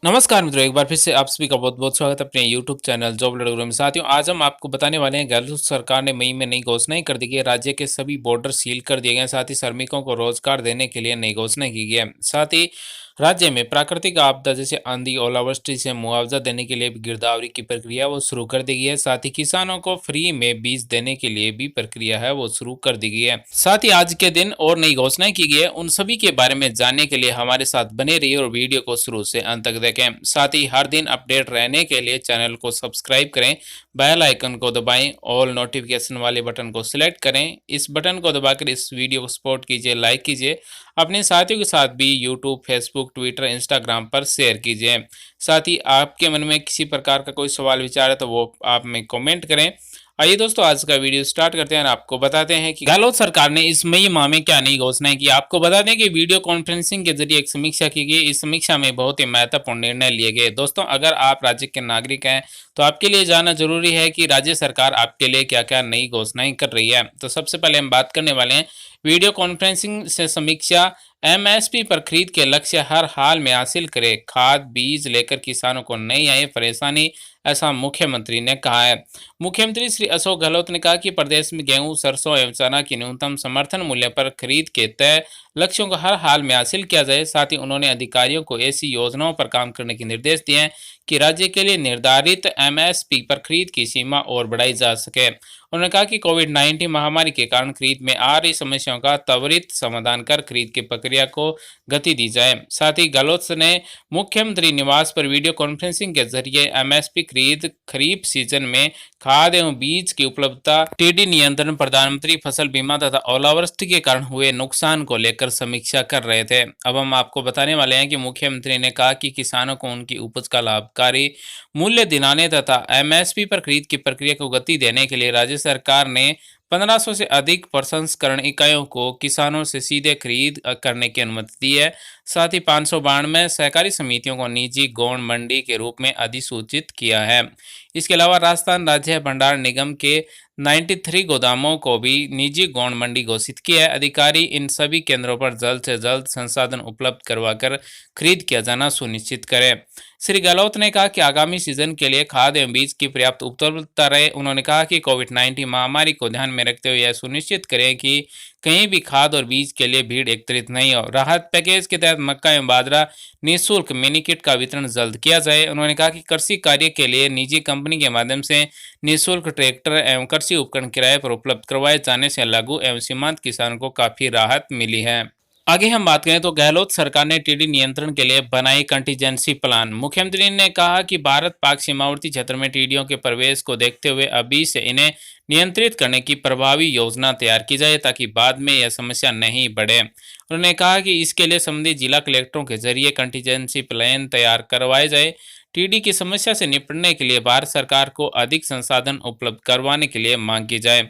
नमस्कार मित्रों, एक बार फिर से आप सभी का बहुत-बहुत स्वागत है अपने यूट्यूब चैनल जॉब लड़ाई में। साथियों, आज हम आपको बताने वाले हैं गहलोत सरकार ने मई में नई घोषणाएं कर दी है। राज्य के सभी बॉर्डर सील कर दिए गए हैं। साथ ही श्रमिकों को रोजगार देने के लिए नई घोषणा की गई है। साथ ही राज्य में प्राकृतिक आपदा जैसे आंधी, ओलावृष्टि से मुआवजा देने के लिए भी गिरदावरी की प्रक्रिया वो शुरू कर दी गई है। साथ ही किसानों को फ्री में बीज देने के लिए भी प्रक्रिया है वो शुरू कर दी गई है। साथ ही आज के दिन और नई घोषणाएं की गई है, उन सभी के बारे में जानने के लिए हमारे साथ बने रहिए और वीडियो को शुरू से अंत तक देखें। साथ ही हर दिन अपडेट रहने के लिए चैनल को सब्सक्राइब करें, बेल आइकन को दबाएं, ऑल नोटिफिकेशन वाले बटन को सिलेक्ट करें। इस बटन को दबाकर इस वीडियो को सपोर्ट कीजिए, लाइक कीजिए, अपने साथियों के साथ भी यूट्यूब, फेसबुक, ट्विटर, इंस्टाग्राम पर शेयर कीजिए। साथ ही आपके मन में किसी प्रकार का कोई सवाल विचार है तो वो आप में कमेंट करें। आइए दोस्तों, आज का वीडियो स्टार्ट करते हैं और आपको बताते हैं कि गहलोत सरकार ने इस मई माह में क्या नई घोषणाएं की। आपको बता दें कि वीडियो कॉन्फ्रेंसिंग के जरिए एक समीक्षा की गई। इस समीक्षा में बहुत ही महत्वपूर्ण निर्णय लिए गए। दोस्तों, अगर आप राज्य के नागरिक हैं तो आपके लिए जानना जरूरी है कि राज्य सरकार आपके लिए क्या क्या नई घोषणाएं कर रही है। तो सबसे पहले हम बात करने वाले हैं वीडियो कॉन्फ्रेंसिंग से समीक्षा। एमएसपी पर खरीद के लक्ष्य हर हाल में हासिल करे। खाद बीज लेकर किसानों को नहीं आए परेशानी, ऐसा मुख्यमंत्री ने कहा है। मुख्यमंत्री श्री अशोक गहलोत ने कहा कि प्रदेश में गेहूं, सरसों एवं चना की न्यूनतम समर्थन मूल्य पर खरीद के तय लक्ष्यों को हर हाल में हासिल किया जाए। साथ ही उन्होंने अधिकारियों को ऐसी योजनाओं पर काम करने के निर्देश दिए हैं कि राज्य के लिए निर्धारित एमएसपी पर खरीद की सीमा और बढ़ाई जा सके। उन्होंने कहा कि कोविड-19 महामारी के कारण खरीद में आ रही समस्याओं का त्वरित समाधान कर खरीद की प्रक्रिया को गति दी जाए। साथ ही गहलोत ने मुख्यमंत्री निवास पर वीडियो कॉन्फ्रेंसिंग के जरिए एमएसपी खरीद, खरीफ सीजन में खाद एवं बीज की उपलब्धता, टिड्डी नियंत्रण, प्रधानमंत्री फसल बीमा तथा ओलावृष्टि के कारण हुए नुकसान को लेकर समीक्षा कर रहे थे। अब हम आपको बताने वाले हैं कि मुख्यमंत्री ने कहा कि किसानों को उनकी उपज का लाभकारी मूल्य दिलाने तथा एमएसपी पर खरीद की प्रक्रिया को गति देने के लिए राज्य सरकार ने 1500 से अधिक प्रसंस्करण इकाइयों को किसानों से सीधे खरीद करने की अनुमति दी है। साथ ही 592 सहकारी समितियों को निजी गौण मंडी के रूप में अधिसूचित किया है। इसके अलावा राजस्थान राज्य भंडार निगम के 93 गोदामों को भी निजी गौण मंडी घोषित किया है। अधिकारी इन सभी केंद्रों पर जल्द से जल्द संसाधन उपलब्ध करवाकर खरीद किया जाना सुनिश्चित करें। श्री गहलोत ने कहा कि आगामी सीजन के लिए खाद एवं बीज की पर्याप्त उपलब्धता रहे। उन्होंने कहा कि कोविड-19 महामारी को ध्यान में रखते हुए यह सुनिश्चित करें कि कहीं भी खाद और बीज के लिए भीड़ एकत्रित नहीं हो। राहत पैकेज के तहत मक्का एवं बाजरा निःशुल्क मिनी किट का वितरण जल्द किया जाए। उन्होंने कहा कि कृषि कार्य के लिए निजी कंपनी के माध्यम से निःशुल्क ट्रैक्टर एवं कृषि उपकरण किराए पर उपलब्ध करवाए जाने से लघु एवं सीमांत किसानों को काफी राहत मिली है। आगे हम बात करें तो गहलोत सरकार ने टिड्डी नियंत्रण के लिए बनाई कंटीजेंसी प्लान। मुख्यमंत्री ने कहा कि भारत पाक सीमावर्ती क्षेत्र में टिड्डियों के प्रवेश को देखते हुए अभी से इन्हें नियंत्रित करने की प्रभावी योजना तैयार की जाए ताकि बाद में यह समस्या नहीं बढ़े। उन्होंने कहा कि इसके लिए संबंधित जिला कलेक्टरों के जरिए कंटीजेंसी प्लान तैयार करवाए जाए। टिड्डी की समस्या से निपटने के लिए भारत सरकार को अधिक संसाधन उपलब्ध करवाने के लिए मांग की जाए।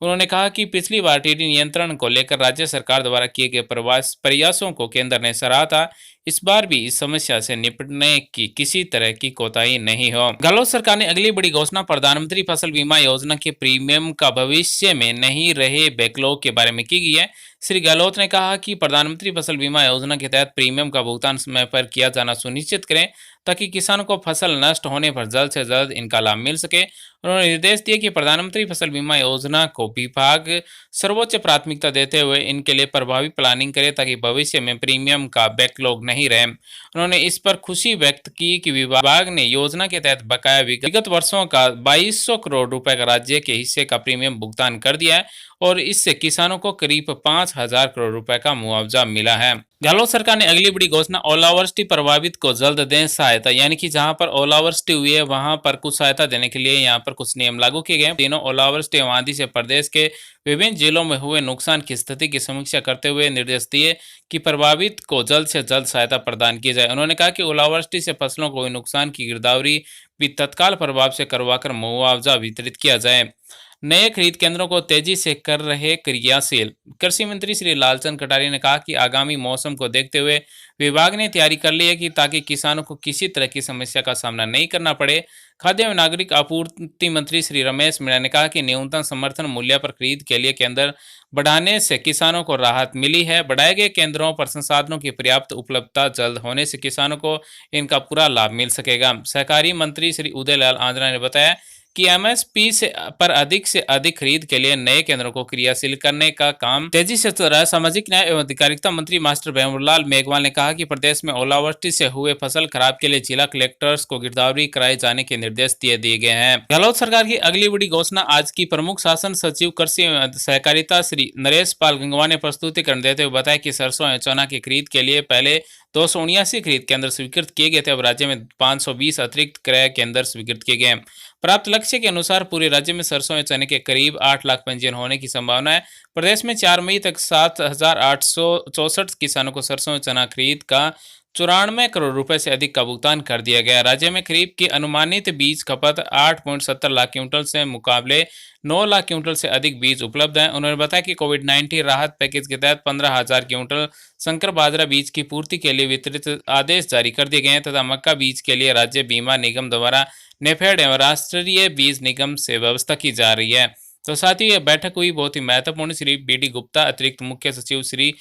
उन्होंने कहा कि पिछली बार टिड्डी नियंत्रण को लेकर राज्य सरकार द्वारा किए गए प्रयासों को केंद्र ने सराहा था। इस बार भी इस समस्या से निपटने की किसी तरह की कोताही नहीं हो। गहलोत सरकार ने अगली बड़ी घोषणा प्रधानमंत्री फसल बीमा योजना के प्रीमियम का भविष्य में नहीं रहे बैकलॉग के बारे में की गई है। श्री गहलोत ने कहा कि प्रधानमंत्री फसल बीमा योजना के तहत प्रीमियम का भुगतान समय पर किया जाना सुनिश्चित करें ताकि किसानों को फसल नष्ट होने पर जल्द से जल्द इनका लाभ मिल सके। उन्होंने निर्देश दिए कि प्रधानमंत्री फसल बीमा योजना को विभाग सर्वोच्च प्राथमिकता देते हुए इनके लिए प्रभावी प्लानिंग करे ताकि भविष्य में प्रीमियम का बैकलॉग नहीं रहे। उन्होंने इस पर खुशी व्यक्त की कि विभाग ने योजना के तहत बकाया विगत वर्षों का 2200 करोड़ रुपए का राज्य के हिस्से का प्रीमियम भुगतान कर दिया है और इससे किसानों को करीब 5000 करोड़ रुपए का मुआवजा मिला है। गहलोत सरकार ने अगली बड़ी घोषणा ओलावृष्टि प्रभावित को जल्द दें सहायता, यानी कि जहां पर ओलावृष्टि हुई है वहां पर कुछ सहायता देने के लिए यहां पर कुछ नियम लागू किए गए। तीनों ओलावृष्टि एवं आंधी से प्रदेश के विभिन्न जिलों में हुए नुकसान की स्थिति की समीक्षा करते हुए निर्देश दिए कि प्रभावित को जल्द से जल्द सहायता प्रदान की जाए। उन्होंने कहा कि ओलावृष्टि से फसलों को हुए नुकसान की गिरदावरी भी तत्काल प्रभाव से करवाकर मुआवजा वितरित किया जाए। नए खरीद केंद्रों को तेजी से कर रहे क्रियाशील। कृषि मंत्री श्री लालचंद कटारिया ने कहा कि आगामी मौसम को देखते हुए विभाग ने तैयारी कर ली है कि ताकि किसानों को किसी तरह की समस्या का सामना नहीं करना पड़े। खाद्य एवं नागरिक आपूर्ति मंत्री श्री रमेश मीणा ने कहा कि न्यूनतम समर्थन मूल्य पर खरीद के लिए केंद्र बढ़ाने से किसानों को राहत मिली है। बढ़ाए गए केंद्रों पर संसाधनों की पर्याप्त उपलब्धता जल्द होने से किसानों को इनका पूरा लाभ मिल सकेगा। सहकारी मंत्री श्री उदयलाल आंद्रा ने बताया कि एमएसपी पर अधिक से अधिक खरीद के लिए नए केंद्रों को क्रियाशील करने का काम तेजी से चल रहा है। सामाजिक न्याय एवं अधिकारिता मंत्री मास्टर भंवरलाल मेघवाल ने कहा कि प्रदेश में ओलावृष्टि से हुए फसल खराब के लिए जिला कलेक्टर्स को गिरदावरी कराए जाने के निर्देश दिए गए हैं। गहलोत सरकार की अगली बड़ी घोषणा आज की प्रमुख शासन सचिव कृषि एवं सहकारिता श्री नरेश पाल गंगवा ने प्रस्तुतिकरण देते हुए बताया कि सरसों एवं चना की खरीद के लिए पहले 279 खरीद केंद्र स्वीकृत किए गए थे। अब राज्य में 520 अतिरिक्त क्रय केंद्र स्वीकृत किए गए हैं। प्राप्त लक्ष्य के अनुसार पूरे राज्य में सरसों या चने के करीब 8 लाख पंजीयन होने की संभावना है। प्रदेश में 4 मई तक 7,864 किसानों को सरसों या चना खरीद का 94 करोड़ रुपए से अधिक का भुगतान कर दिया गया। राज्य में खरीफ की अनुमानित बीज खपत 8.70 लाख क्विंटल से मुकाबले 9 लाख क्विंटल से अधिक बीज उपलब्ध हैं। उन्होंने बताया कि कोविड-19 राहत पैकेज के तहत 15,000 क्विंटल संकर बाजरा बीज की पूर्ति के लिए वितरित आदेश जारी कर दिए गए हैं तथा मक्का बीज के लिए राज्य बीमा निगम द्वारा नेफेड एवं राष्ट्रीय बीज निगम से व्यवस्था की जा रही है। तो साथ ही यह बैठक हुई बहुत ही महत्वपूर्ण। श्री बी.डी. गुप्ता, अतिरिक्त मुख्य सचिव श्री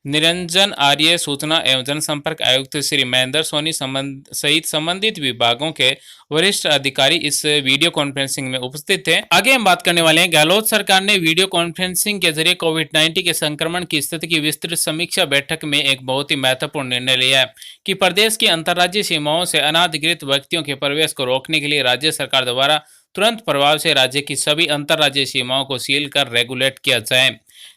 निरंजन आर्य, सूचना एवं जनसंपर्क आयुक्त श्री महेंद्र सोनी सहित संबंधित विभागों के वरिष्ठ अधिकारी इस वीडियो कॉन्फ्रेंसिंग में उपस्थित थे। आगे हम बात करने वाले हैं, गहलोत सरकार ने वीडियो कॉन्फ्रेंसिंग के जरिए कोविड-19 के संक्रमण की स्थिति की विस्तृत समीक्षा बैठक में एक बहुत ही महत्वपूर्ण निर्णय लिया है कि प्रदेश की अंतर्राज्यीय सीमाओं से अनाधिकृत व्यक्तियों के प्रवेश को रोकने के लिए राज्य सरकार द्वारा तुरंत प्रभाव से राज्य की सभी अंतर्राज्यीय सीमाओं को सील कर रेगुलेट किया जाए,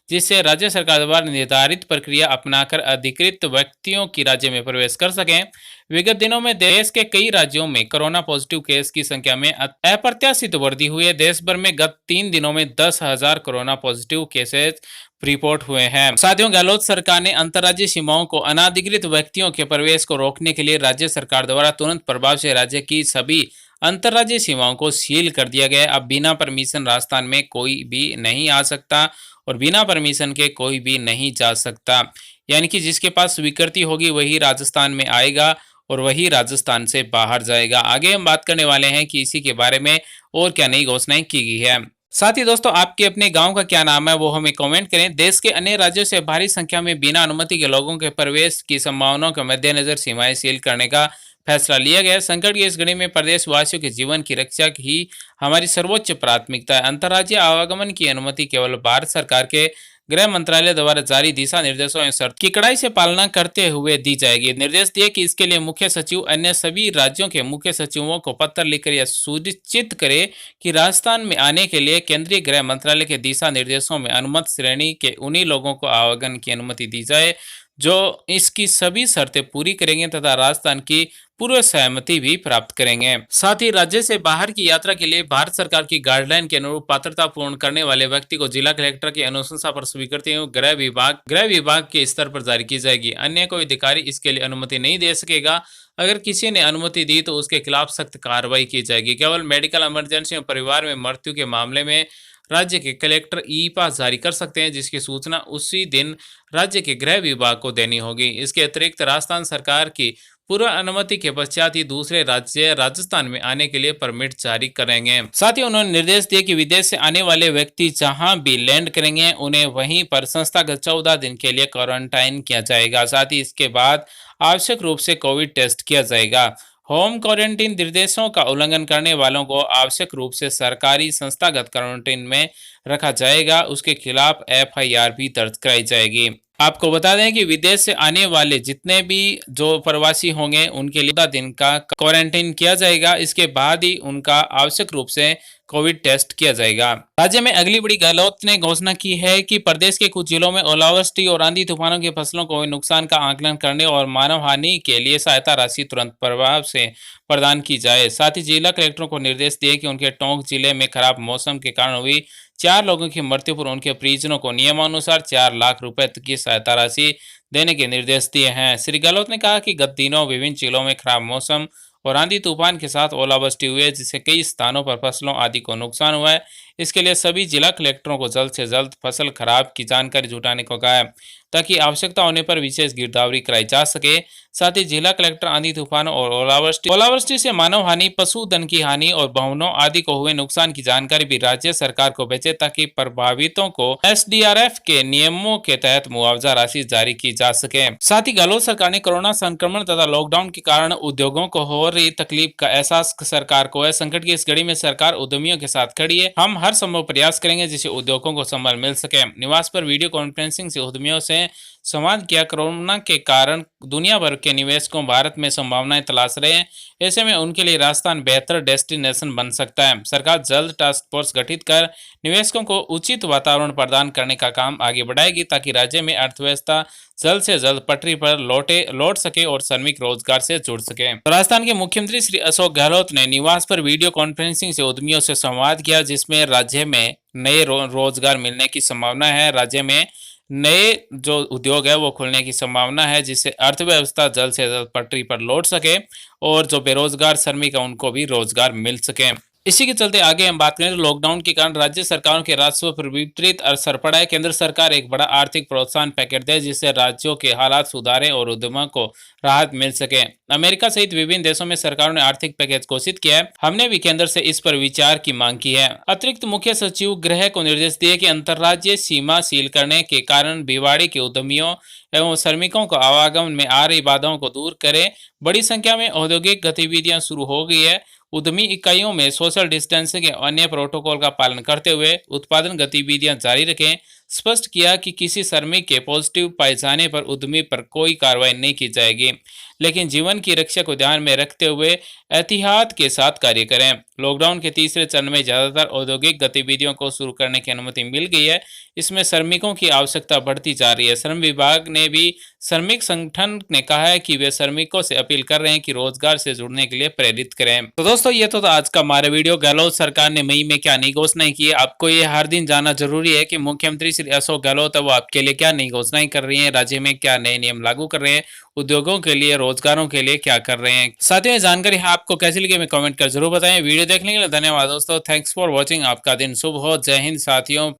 जिससे राज्य सरकार द्वारा निर्धारित प्रक्रिया अपनाकर अधिकृत व्यक्तियों की राज्य में प्रवेश कर सकें। विगत दिनों में देश के कई राज्यों में कोरोना पॉजिटिव केस की संख्या में अप्रत्याशित वृद्धि हुई है। देश भर में गत 3 दिनों में 10,000 कोरोना पॉजिटिव केसेस रिपोर्ट हुए हैं। साथियों, गहलोत सरकार ने अंतर्राज्यीय सीमाओं को अनाधिकृत व्यक्तियों के प्रवेश को रोकने के लिए राज्य सरकार द्वारा तुरंत प्रभाव से राज्य की सभी अंतर्राज्यीय सीमाओं को सील कर दिया गया है। अब बिना परमिशन राजस्थान में कोई भी नहीं आ सकता और बिना परमिशन के कोई भी नहीं जा सकता। यानी कि जिसके पास स्वीकृति होगी वही राजस्थान में आएगा और वही राजस्थान से बाहर जाएगा। आगे हम बात करने वाले हैं कि इसी के बारे में और क्या नई घोषणाएं की गई है। साथ ही दोस्तों, आपके अपने गांव का क्या नाम है वो हमें कमेंट करें। देश के अन्य राज्यों से भारी संख्या में बिना अनुमति के लोगों के प्रवेश की संभावनाओं के मद्देनजर सीमाएं सील करने का फैसला लिया गया है। संकट की इस घड़ी में प्रदेशवासियों के जीवन की रक्षा ही हमारी सर्वोच्च प्राथमिकता है। अंतर्राज्यीय आवागमन की अनुमति केवल भारत सरकार के गृह मंत्रालय द्वारा जारी दिशा निर्देशों एवं शर्त की कड़ाई से पालना करते हुए दी जाएगी। निर्देश दिए कि इसके लिए मुख्य सचिव अन्य सभी राज्यों के मुख्य सचिवों को पत्र लिखकर यह सुनिश्चित करे कि राजस्थान में आने के लिए केंद्रीय गृह मंत्रालय के दिशा निर्देशों में अनुमत श्रेणी के उन्हीं लोगों को आवागमन की अनुमति दी जाए जो इसकी सभी शर्तें पूरी करेंगे तथा राजस्थान की पूर्व सहमति भी प्राप्त करेंगे। साथ ही राज्य से बाहर की यात्रा के लिए भारत सरकार की गाइडलाइन के अनुरूप पात्रता पूर्ण करने वाले व्यक्ति को जिला कलेक्टर की अनुशंसा पर स्वीकृति गृह विभाग के स्तर पर जारी की जाएगी। अन्य कोई अधिकारी इसके लिए अनुमति नहीं दे सकेगा। अगर किसी ने अनुमति दी तो उसके खिलाफ सख्त कार्रवाई की जाएगी। केवल मेडिकल इमरजेंसी और परिवार में मृत्यु के मामले में राज्य के कलेक्टर ई पास जारी कर सकते हैं, जिसकी सूचना उसी दिन राज्य के गृह विभाग को देनी होगी। इसके अतिरिक्त राजस्थान सरकार की पूर्व अनुमति के पश्चात ही दूसरे राज्य राजस्थान में आने के लिए परमिट जारी करेंगे। साथ ही उन्होंने निर्देश दिए कि विदेश से आने वाले व्यक्ति जहां भी लैंड करेंगे उन्हें वहीं पर संस्थागत 14 दिन के लिए क्वारंटाइन किया जाएगा। साथ ही इसके बाद आवश्यक रूप से कोविड टेस्ट किया जाएगा। होम क्वारंटीन निर्देशों का उल्लंघन करने वालों को आवश्यक रूप से सरकारी संस्थागत क्वारंटीन में रखा जाएगा। उसके खिलाफ एफआईआर भी दर्ज कराई जाएगी। आपको बता दें कि विदेश से आने वाले जितने भी जो प्रवासी होंगे उनके लिए 14 दिन का क्वारंटीन किया जाएगा। इसके बाद ही उनका आवश्यक रूप से कोविड टेस्ट किया जाएगा। राज्य में अगली बड़ी गहलोत ने घोषणा की है कि प्रदेश के कुछ जिलों में ओलावृष्टि और आंधी तूफानों की फसलों को हुए नुकसान का आकलन करने और मानव हानि के लिए सहायता राशि तुरंत प्रभाव से प्रदान की जाए। साथ ही जिला कलेक्टरों को निर्देश दिए कि उनके टोंक जिले में खराब मौसम के कारण हुई 4 लोगों की मृत्यु पर उनके परिजनों को नियमानुसार 4 लाख रुपए तक की सहायता राशि देने के निर्देश दिए हैं। श्री गहलोत ने कहा कि गत दिनों विभिन्न जिलों में खराब मौसम और आंधी तूफान के साथ ओलावृष्टि हुई है, जिससे कई स्थानों पर फसलों आदि को नुकसान हुआ है। इसके लिए सभी जिला कलेक्टरों को जल्द से जल्द फसल खराब की जानकारी जुटाने को कहा है, ताकि आवश्यकता होने पर विशेष गिरदावरी कराई जा सके। साथ ही जिला कलेक्टर आंधी तूफानों और ओलावृष्टि से मानव हानि, पशुधन की हानि और भवनों आदि को हुए नुकसान की जानकारी भी राज्य सरकार को भेजे, ताकि प्रभावितों को एसडीआरएफ के नियमों के तहत मुआवजा राशि जारी की जा सके। साथ ही गहलोत सरकार ने कोरोना संक्रमण तथा लॉकडाउन के कारण उद्योगों को हो रही तकलीफ का एहसास सरकार को है। संकट की इस घड़ी में सरकार उद्यमियों के साथ खड़ी है। हम हर संभव प्रयास करेंगे जिससे उद्योगों को संबल मिल सके। निवास पर वीडियो कॉन्फ्रेंसिंग से उद्यमियों से संवाद किया। कोरोना के कारण दुनिया भर के निवेशकों भारत में संभावनाएं तलाश रहे हैं। ऐसे में उनके लिए राजस्थान बेहतर डेस्टिनेशन बन सकता है। सरकार जल्द टास्क फोर्स गठित कर निवेशकों को उचित वातावरण प्रदान करने का काम आगे बढ़ाएगी, ताकि राज्य में अर्थव्यवस्था जल्द से जल्द पटरी पर लौट सके और श्रमिक रोजगार से जुड़ सके। तो राजस्थान के मुख्यमंत्री श्री अशोक गहलोत ने निवास पर वीडियो कॉन्फ्रेंसिंग से उद्यमियों से संवाद किया, जिसमें राज्य में नए रोजगार मिलने की संभावना है। राज्य में नए जो उद्योग है वो खुलने की संभावना है, जिससे अर्थव्यवस्था जल्द से जल्द पटरी पर लौट सके और जो बेरोजगार श्रमिक है उनको भी रोजगार मिल सके। इसी के चलते आगे हम बात करें तो लॉकडाउन के कारण राज्य सरकारों के राजस्व पर विपरीत असर पड़ा है। केंद्र सरकार एक बड़ा आर्थिक प्रोत्साहन पैकेज दे, जिससे राज्यों के हालात सुधारे और उद्यमों को राहत मिल सके। अमेरिका सहित विभिन्न देशों में सरकारों ने आर्थिक पैकेज घोषित किया है। हमने भी केंद्र से इस पर विचार की मांग की है। अतिरिक्त मुख्य सचिव गृह को निर्देश दिए कि अंतर्राज्यीय सीमा सील करने के कारण भिवाड़ी के उद्यमियों एवं श्रमिकों को आवागमन में आ रही बाधाओं को दूर करें। बड़ी संख्या में औद्योगिक गतिविधियां शुरू हो गई है। उद्यमी इकाइयों में सोशल डिस्टेंसिंग के अन्य प्रोटोकॉल का पालन करते हुए उत्पादन गतिविधियां जारी रखें। स्पष्ट किया कि किसी श्रमिक के पॉजिटिव पाए जाने पर उद्यमी पर कोई कार्रवाई नहीं की जाएगी, लेकिन जीवन की रक्षा को ध्यान में रखते हुए एहतियात के साथ कार्य करें। लॉकडाउन के तीसरे चरण में ज्यादातर औद्योगिक गतिविधियों को शुरू करने की अनुमति मिल गई है। इसमें श्रमिकों की आवश्यकता बढ़ती जा रही है। श्रम विभाग ने भी श्रमिक संगठन ने कहा है कि वे श्रमिकों से अपील कर रहे हैं कि रोजगार से जुड़ने के लिए प्रेरित करें। तो दोस्तों ये तो आज का हमारा वीडियो। गहलोत सरकार ने मई में क्या नई घोषणाएं की है, आपको ये हर दिन जानना जरूरी है कि मुख्यमंत्री श्री अशोक गहलोत है वो आपके लिए क्या नई घोषणाएं कर रही है, राज्य में क्या नए नियम लागू कर रहे हैं, उद्योगों के लिए, रोजगारों के लिए क्या कर रहे हैं। साथ ही जानकारी आपको कैसी लगी हमें कमेंट कर जरूर बताएं। वीडियो देखने के लिए धन्यवाद दोस्तों। Thanks for watching. आपका दिन शुभ हो। जय हिंद साथियों।